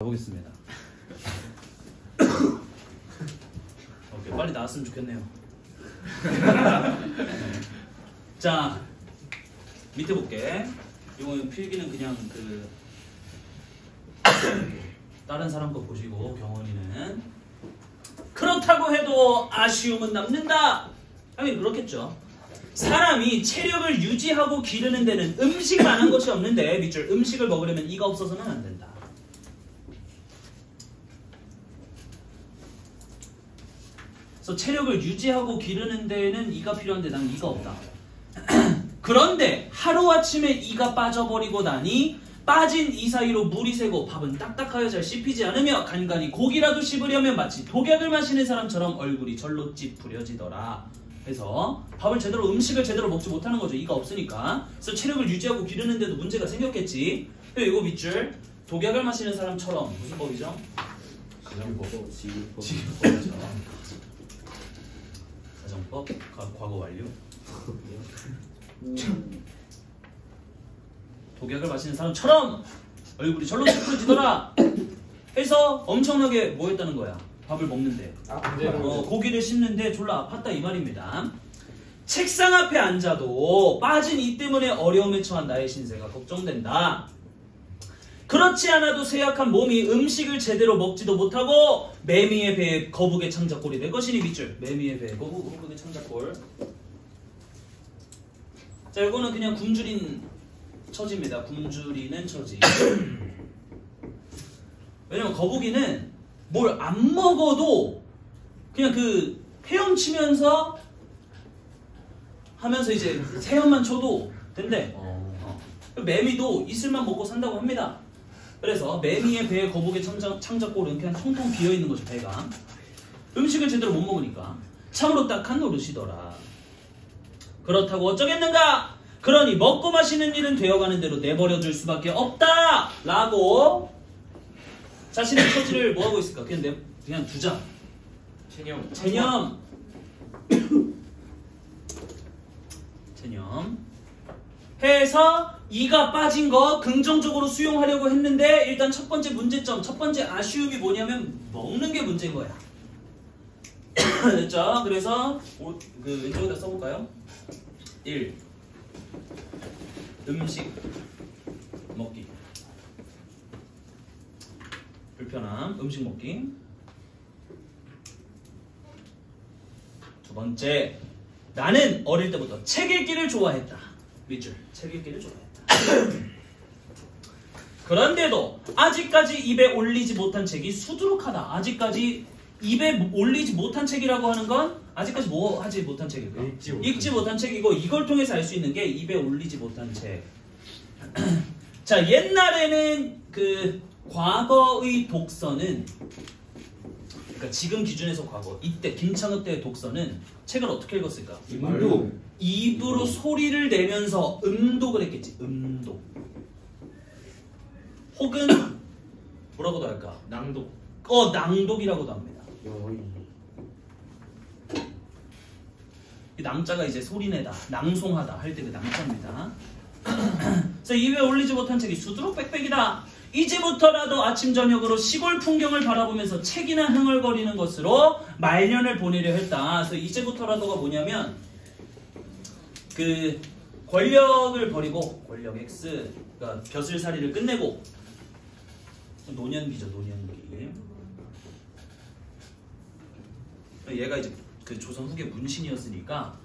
가보겠습니다. 오케이, 빨리 나왔으면 좋겠네요. 자, 밑에 볼게. 이거 필기는 그냥 다른 사람 거 보시고, 경원이는 그렇다고 해도 아쉬움은 남는다. 당연히 그렇겠죠. 사람이 체력을 유지하고 기르는 데는 음식만 한 것이 없는데, 밑줄 음식을 먹으려면 이가 없어서는 안 된다. 그래서 체력을 유지하고 기르는 데에는 이가 필요한데 난 이가 없다. 그런데 하루아침에 이가 빠져버리고 나니 빠진 이 사이로 물이 새고 밥은 딱딱하여 잘 씹히지 않으며 간간히 고기라도 씹으려면 마치 독약을 마시는 사람처럼 얼굴이 절로 찌푸려지더라. 그래서 밥을 제대로 음식을 제대로 먹지 못하는 거죠. 이가 없으니까. 그래서 체력을 유지하고 기르는데도 문제가 생겼겠지. 이거 밑줄 독약을 마시는 사람처럼 무슨 법이죠? 가정법, 지구법. 가정법, 과거 완료. 독약을 마시는 사람처럼 얼굴이 절로 찌푸려지더라. 해서 엄청나게 뭐 했다는 거야? 밥을 먹는데 고기를 씹는데 졸라 아팠다 이 말입니다. 책상 앞에 앉아도 빠진 이 때문에 어려움에 처한 나의 신세가 걱정된다. 그렇지 않아도 쇠약한 몸이 음식을 제대로 먹지도 못하고 매미의 배에 거북의 창자꼴이 될 것이니 밑줄 매미의 배에 거북의 창자꼴. 자, 이거는 그냥 굶주린 처지입니다. 굶주리는 처지. 왜냐면 거북이는 뭘 안 먹어도 그냥 헤엄치면서 하면서 이제 새엄만 쳐도 된대. 매미도 이슬만 먹고 산다고 합니다. 그래서 매미의 배에 거북의 창자꼴은 그냥 텅텅 비어있는 거죠. 배가 음식을 제대로 못 먹으니까 참으로 딱한 노릇이더라. 그렇다고 어쩌겠는가? 그러니 먹고 마시는 일은 되어가는 대로 내버려둘 수밖에 없다 라고 자신의 처지를 뭐하고 있을까? 그냥 두자. 체념 해서 이가 빠진 거 긍정적으로 수용하려고 했는데 일단 첫 번째 문제점, 첫 번째 아쉬움이 뭐냐면 먹는 게 문제인 거야. 됐죠? 그래서 왼쪽에다 써볼까요? 1. 음식 먹기. 불편함, 음식 먹기. 두 번째, 나는 어릴 때부터 책 읽기를 좋아했다. 밑줄, 책 읽기를 좋아했다. 그런데도 아직까지 입에 올리지 못한 책이 수두룩하다. 아직까지 입에 올리지 못한 책이라고 하는 건 아직까지 뭐 하지 못한 책일까? 읽지 못한 책이고 이걸 통해서 알 수 있는 게 입에 올리지 못한 책. 자, 옛날에는 과거의 독서는 그러니까 지금 기준에서 과거 이때 김창흡 때의 독서는 책을 어떻게 읽었을까? 입으로 소리를 내면서 음독을 했겠지. 음독. 혹은 뭐라고도 할까? 낭독. 낭독이라고도 합니다. 이 낭자가 이제 소리내다, 낭송하다 할 때 그 낭자입니다. 그래서 입에 올리지 못한 책이 수두룩 빽빽이다. 이제부터라도 아침 저녁으로 시골 풍경을 바라보면서 책이나 흥얼거리는 것으로 말년을 보내려 했다. 그래서 이제부터라도가 뭐냐면 권력을 버리고 권력 X, 그러니까 벼슬살이를 끝내고 노년기죠, 노년기. 얘가 이제 조선 후기 문신이었으니까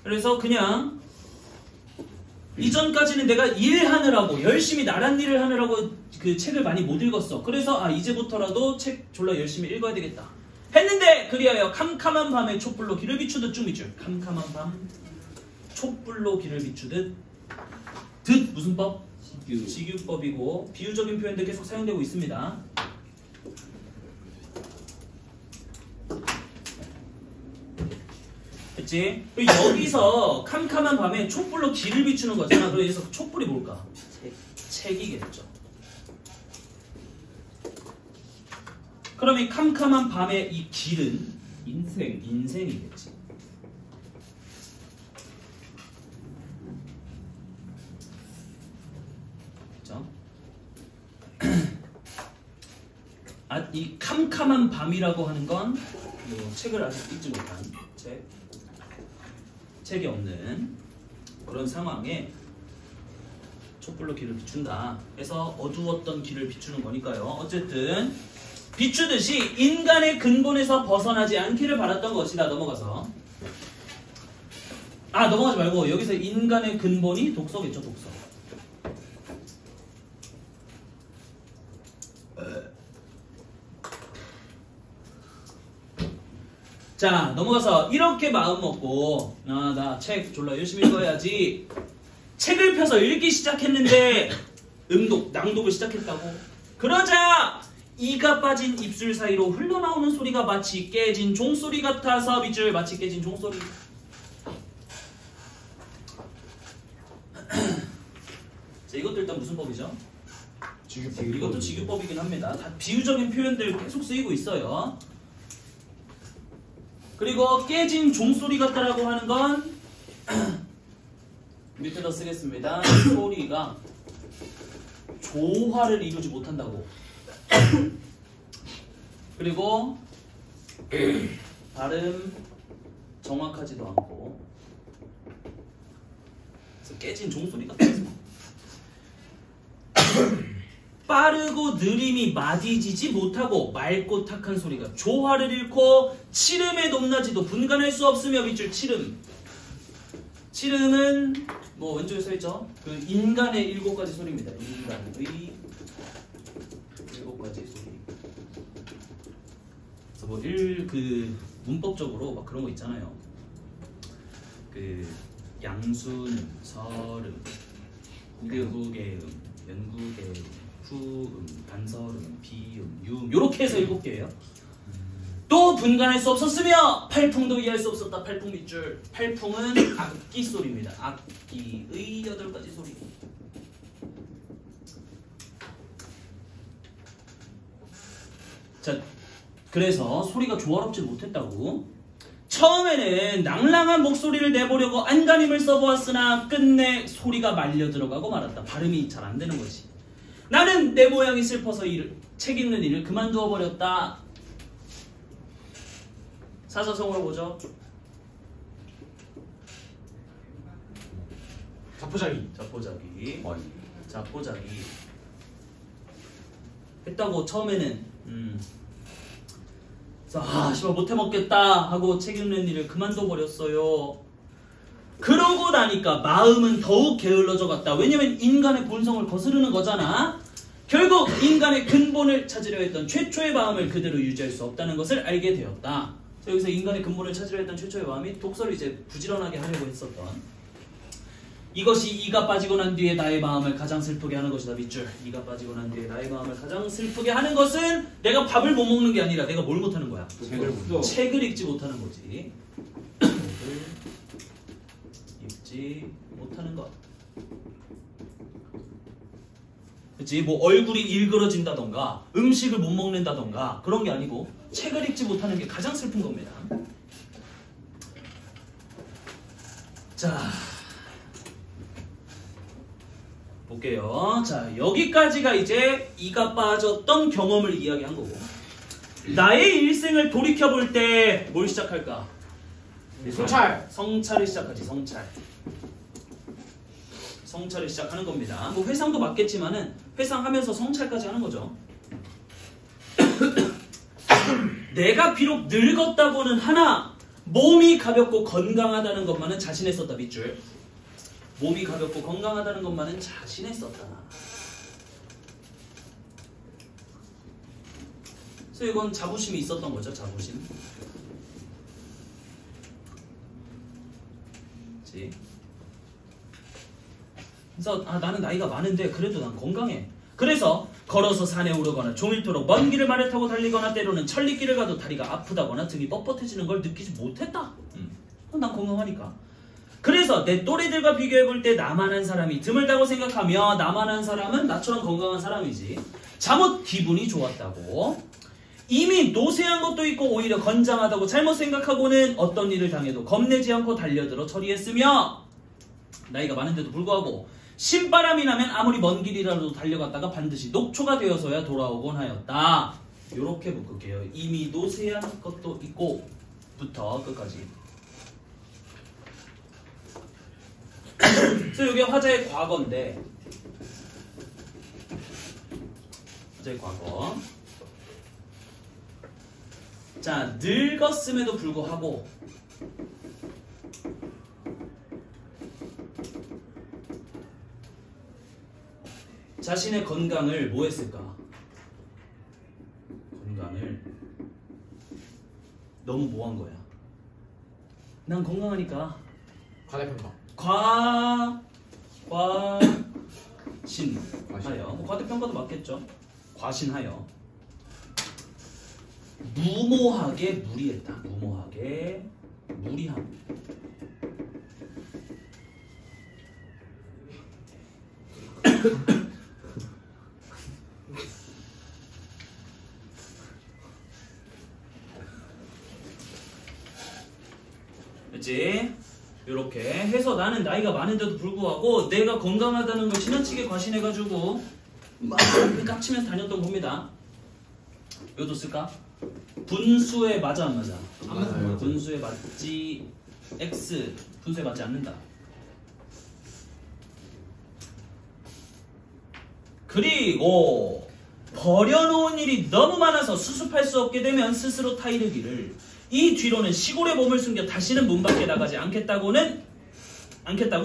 그래서 그냥 이전까지는 내가 일하느라고 열심히 나란 일을 하느라고 책을 많이 못 읽었어. 그래서 이제부터라도 책 졸라 열심히 읽어야 되겠다 했는데 그리하여 캄캄한 밤에 촛불로 길을 비추듯 쭉 밑줄 캄캄한 밤 촛불로 길을 비추듯 무슨 법? 직유법이고 비유적인 표현도 계속 사용되고 있습니다. 됐지? 여기서 캄캄한 밤에 촛불로 길을 비추는 거잖아. 그래서 촛불이 뭘까? 책이겠죠. 그럼 이 캄캄한 밤의 이 길은 인생이겠지. 그래서 이 캄캄한 밤이라고 하는 건 책을 아직 읽지 못한 책이 없는 그런 상황에 촛불로 길을 비춘다. 그래서 어두웠던 길을 비추는 거니까요. 어쨌든 비추듯이 인간의 근본에서 벗어나지 않기를 바랐던 것이다. 넘어가서 넘어가지 말고 여기서 인간의 근본이 독서겠죠. 독서. 자, 넘어가서 이렇게 마음 먹고 나 책 졸라 열심히 읽어야지. 책을 펴서 읽기 시작했는데 낭독을 시작했다고. 그러자 이가 빠진 입술 사이로 흘러나오는 소리가 마치 깨진 종소리 같아서 밑줄 마치 깨진 종소리. 자, 이것도 일단 무슨 법이죠? 이것도 직유법이긴 합니다. 다 비유적인 표현들 계속 쓰이고 있어요. 그리고 깨진 종소리 같다라고 하는 건 밑에다 쓰겠습니다. 소리가 조화를 이루지 못한다고. 그리고 발음 정확하지도 않고. 그래서 깨진 종소리 같아서 빠르고 느림이 마디지지 못하고 맑고 탁한 소리가 조화를 잃고 치름의 높낮이도 분간할 수 없으며 밑줄 치름. 치름은 뭐 왼쪽에 써있죠? 그 인간의 7가지 소리입니다. 인간의 7가지 소리. 그래서 뭐 그 문법적으로 막 그런 거 있잖아요. 그 양순, 설음, 후계음, 연구계음, 후음, 단설음, 비음, 유음 요렇게 해서 7개예요. 또 분간할 수 없었으며 팔풍도 이해할 수 없었다. 팔풍 밑줄. 팔풍은 악기 소리입니다. 악기의 8가지 소리. 자, 그래서 소리가 조화롭지 못했다고. 처음에는 낭랑한 목소리를 내보려고 안간힘을 써보았으나 끝내 소리가 말려 들어가고 말았다. 발음이 잘 안 되는 거지. 나는 내 모양이 슬퍼서 책 읽는 일을 그만두어 버렸다. 사사성어로 보죠. 자포자기. 자포자기. 했다고 처음에는 그래서 씨발 못해 먹겠다 하고 책 읽는 일을 그만둬 버렸어요. 그러고 나니까 마음은 더욱 게을러져 갔다. 왜냐면 인간의 본성을 거스르는 거잖아. 결국 인간의 근본을 찾으려 했던 최초의 마음을 그대로 유지할 수 없다는 것을 알게 되었다. 여기서 인간의 근본을 찾으려 했던 최초의 마음이 독서를 이제 부지런하게 하려고 했었던 이것이 이가 빠지고 난 뒤에 나의 마음을 가장 슬프게 하는 것이다. 밑줄. 이가 빠지고 난 뒤에 나의 마음을 가장 슬프게 하는 것은 내가 밥을 못 먹는 게 아니라 내가 뭘 못하는 거야? 책을 읽지 못하는 거지. 책을 읽지 못하는 것. 그치? 뭐 얼굴이 일그러진다던가 음식을 못 먹는다던가 그런 게 아니고 책을 읽지 못하는 게 가장 슬픈 겁니다. 자, 볼게요. 자, 여기까지가 이제 이가 빠졌던 경험을 이야기한 거고, 나의 일생을 돌이켜볼 때 뭘 시작할까? 성찰을 시작하지. 성찰을 시작하는 겁니다. 뭐 회상도 맞겠지만은 회상하면서 성찰까지 하는 거죠. 내가 비록 늙었다고는 하나 몸이 가볍고 건강하다는 것만은 자신했었다. 밑줄. 몸이 가볍고 건강하다는 것만은 자신했었다. 그래서 이건 자부심이 있었던 거죠. 자부심. 그치? 그래서 나는 나이가 많은데 그래도 난 건강해. 그래서 걸어서 산에 오르거나 종일토록 먼 길을 말을 타고 달리거나 때로는 천리길을 가도 다리가 아프다거나 등이 뻣뻣해지는 걸 느끼지 못했다. 난 건강하니까. 그래서 내 또래들과 비교해볼 때 나만한 사람이 드물다고 생각하며 나만한 사람은 나처럼 건강한 사람이지. 잠옷 기분이 좋았다고. 이미 노쇠한 것도 있고 오히려 건장하다고 잘못 생각하고는 어떤 일을 당해도 겁내지 않고 달려들어 처리했으며 나이가 많은데도 불구하고 신바람이 나면 아무리 먼 길이라도 달려갔다가 반드시 녹초가 되어서야 돌아오곤 하였다. 요렇게 묶을게요. 이미 노쇠한 것도 있고 부터 끝까지. 그래서 이게 화자의 과거인데, 화자의 과거. 자, 늙었음에도 불구하고 자신의 건강을 뭐 했을까? 건강을 너무 뭐 한 거야? 난 건강하니까 과대평가. 과신하여, 뭐 과대평가도 맞겠죠. 과신하여 무모하게 무리했다. 무모하게 무리함. 그치? 요렇게 해서 나는 나이가 많은데도 불구하고 내가 건강하다는 걸 지나치게 과신해가지고 막 깝치면서 다녔던 겁니다. 요도 쓸까? 분수에 맞아 안 맞아? 안 맞아요. 분수에 맞지. X 분수에 맞지 않는다. 그리고 버려놓은 일이 너무 많아서 수습할 수 없게 되면 스스로 타이르기를 이 뒤로는 시골에 몸을 숨겨 다시는 문 밖에 나가지 않겠다고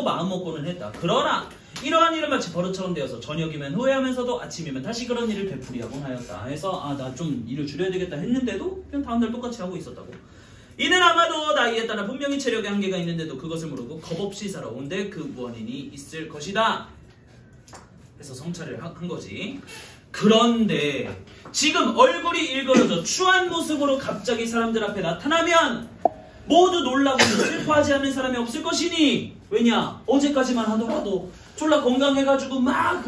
마음먹고는 했다. 그러나 이러한 일은 마치 버릇처럼 되어서 저녁이면 후회하면서도 아침이면 다시 그런 일을 되풀이하곤 하였다. 해서 나 좀 일을 줄여야 되겠다 했는데도 그냥 다음날 똑같이 하고 있었다고. 이는 아마도 나이에 따라 분명히 체력의 한계가 있는데도 그것을 모르고 겁없이 살아온데 그 원인이 있을 것이다. 해서 성찰을 한 거지. 그런데 지금 얼굴이 일그러져 추한 모습으로 갑자기 사람들 앞에 나타나면 모두 놀라고 슬퍼하지 않는 사람이 없을 것이니, 왜냐? 어제까지만 하더라도 졸라 건강해가지고 막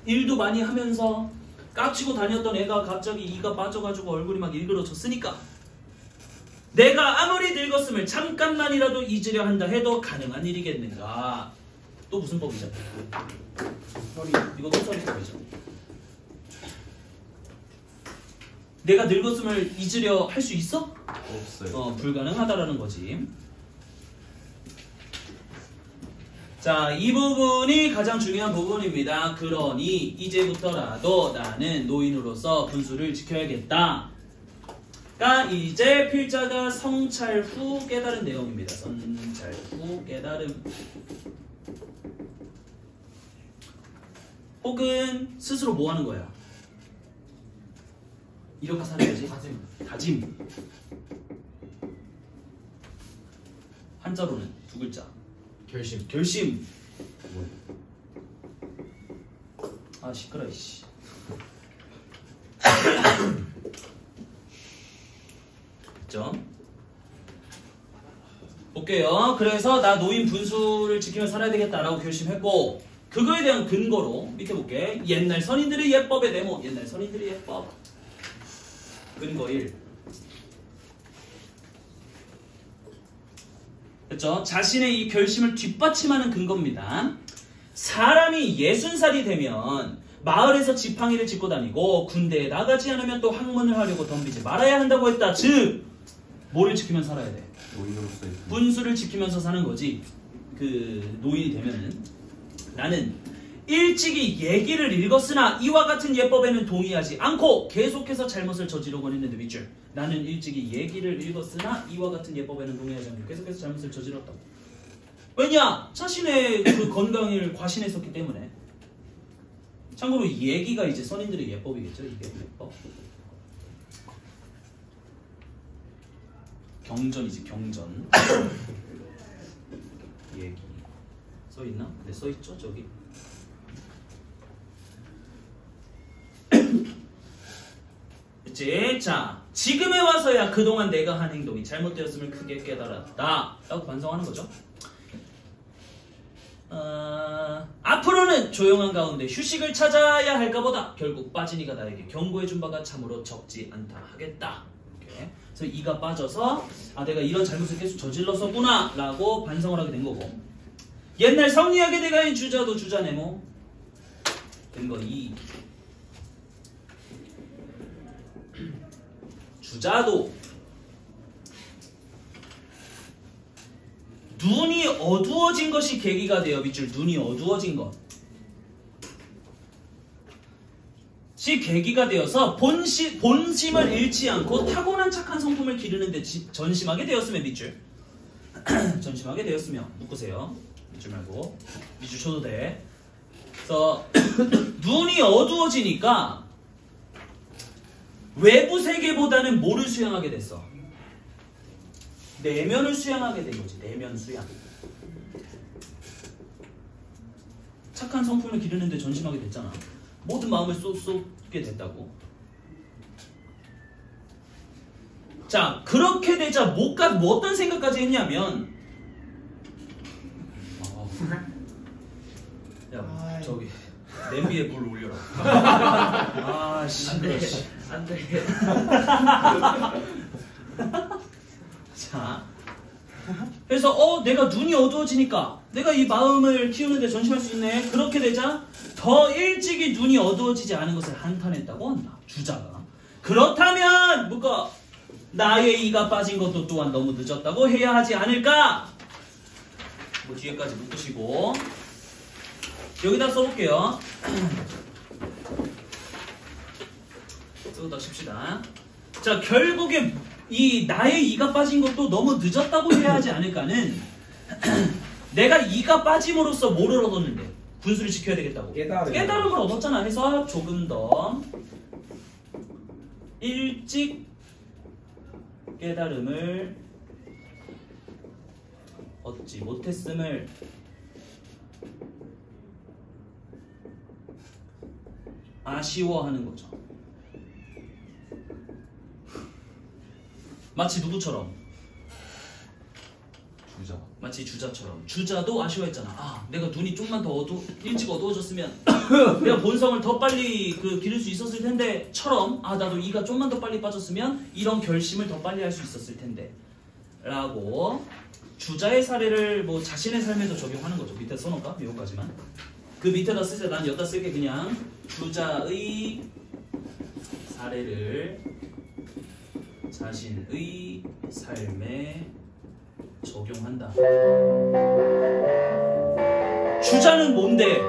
일도 많이 하면서 깝치고 다녔던 애가 갑자기 이가 빠져가지고 얼굴이 막 일그러졌으니까 내가 아무리 늙었음을 잠깐만이라도 잊으려 한다 해도 가능한 일이겠는가. 또 무슨 법이죠? 이것도 서리법이죠. 내가 늙었음을 잊으려 할 수 있어? 없어요. 불가능하다라는 거지. 자, 이 부분이 가장 중요한 부분입니다. 그러니 이제부터라도 나는 노인으로서 분수를 지켜야겠다. 가 이제 필자가 성찰 후 깨달은 내용입니다. 성찰 후 깨달음. 혹은 스스로 뭐 하는 거야? 이렇게 사는 거지? 다짐. 한자로는 두 글자. 결심. 아 시끄러 이씨. 됐죠? 볼게요. 그래서 나 노인 분수를 지키며 살아야 되겠다라고 결심했고, 그거에 대한 근거로 밑에 볼게. 옛날 선인들의 예법의 네모. 옛날 선인들의 예법. 근거 1. 그렇죠? 자신의 이 결심을 뒷받침하는 근거입니다. 사람이 60살이 되면 마을에서 지팡이를 짚고 다니고 군대에 나가지 않으면 또 학문을 하려고 덤비지 말아야 한다고 했다. 즉 뭐를 지키면 살아야 돼? 노인으로서의 분수를 지키면서 사는 거지. 그 노인이 되면은 나는 일찍이 얘기를 읽었으나 이와 같은 예법에는 동의하지 않고 계속해서 잘못을 저지르곤 했는데 밑줄. 나는 일찍이 얘기를 읽었으나 이와 같은 예법에는 동의하지 않고 계속해서 잘못을 저질렀다고. 왜냐? 자신의 그 건강을 과신했었기 때문에. 참고로 이 얘기가 이제 선인들의 예법이겠죠. 이게 예법. 경전이지 경전. 얘기 써있나? 네 써있죠 저기. 그치? 자, 지금에 와서야 그동안 내가 한 행동이 잘못되었음을 크게 깨달았다 라고 반성하는 거죠. 앞으로는 조용한 가운데 휴식을 찾아야 할까보다 결국 빠진 이가 나에게 경고해준 바가 참으로 적지 않다 하겠다. 이렇게. 그래서 이가 빠져서 내가 이런 잘못을 계속 저질렀었구나 라고 반성을 하게 된 거고, 옛날 성리학의 대가인 주자도 주자네모. 근거 2. 주자도 눈이 어두워진 것이 계기가 되어 밑줄 눈이 어두워진 것이 계기가 되어서 본심을 잃지 않고 타고난 착한 성품을 기르는데 전심하게 되었으면 밑줄 전심하게 되었으면 묶으세요. 밑줄 말고 밑줄 쳐도 돼. 그래서 눈이 어두워지니까 외부 세계보다는 뭐를 수양하게 됐어? 내면을 수양하게 된 거지. 내면 수양. 착한 성품을 기르는데 전심하게 됐잖아. 모든 마음을 쏟게 됐다고. 자, 그렇게 되자 뭐 어떤 생각까지 했냐면 야, 저기 냄비에 물 올려라. 아, 씨. 안 돼. 자, 그래서 내가 눈이 어두워지니까 내가 이 마음을 키우는데 전심할 수 있네. 그렇게 되자 더 일찍이 눈이 어두워지지 않은 것을 한탄했다고 한다. 주자가. 그렇다면 뭔가 나의 이가 빠진 것도 또한 너무 늦었다고 해야 하지 않을까? 뭐 뒤에까지 묶으시고 여기다 써볼게요. 써다 칩시다. 자, 결국에 이 나의 이가 빠진 것도 너무 늦었다고 해야 하지 않을까는 내가 이가 빠짐으로써 뭐를 얻었는데? 분수를 지켜야 되겠다고. 깨달음을 얻었잖아. 해서 조금 더 일찍 깨달음을 얻지 못했음을 아쉬워하는 거죠. 마치 누구처럼? 주자. 마치 주자처럼. 주자도 아쉬워했잖아. 아, 내가 눈이 좀만 더 일찍 어두워졌으면 내가 본성을 더 빨리 기를 수 있었을 텐데 처럼 아, 나도 이가 좀만 더 빨리 빠졌으면 이런 결심을 더 빨리 할 수 있었을 텐데 라고 주자의 사례를 뭐 자신의 삶에도 적용하는 거죠. 밑에 써놓을까? 여기까지만. 그 밑에다 쓰자. 난 여기다 쓸게. 그냥 주자의 사례를 자신의 삶에 적용한다. 주자는 뭔데?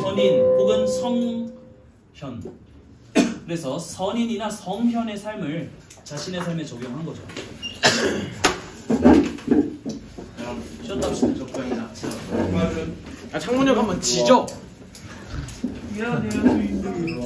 선인 혹은 성현. 그래서 선인이나 성현의 삶을 자신의 삶에 적용한 거죠. 쉬었다 합시다. 적당히나. 창문역 한번 지져. 미안해요, 주인들.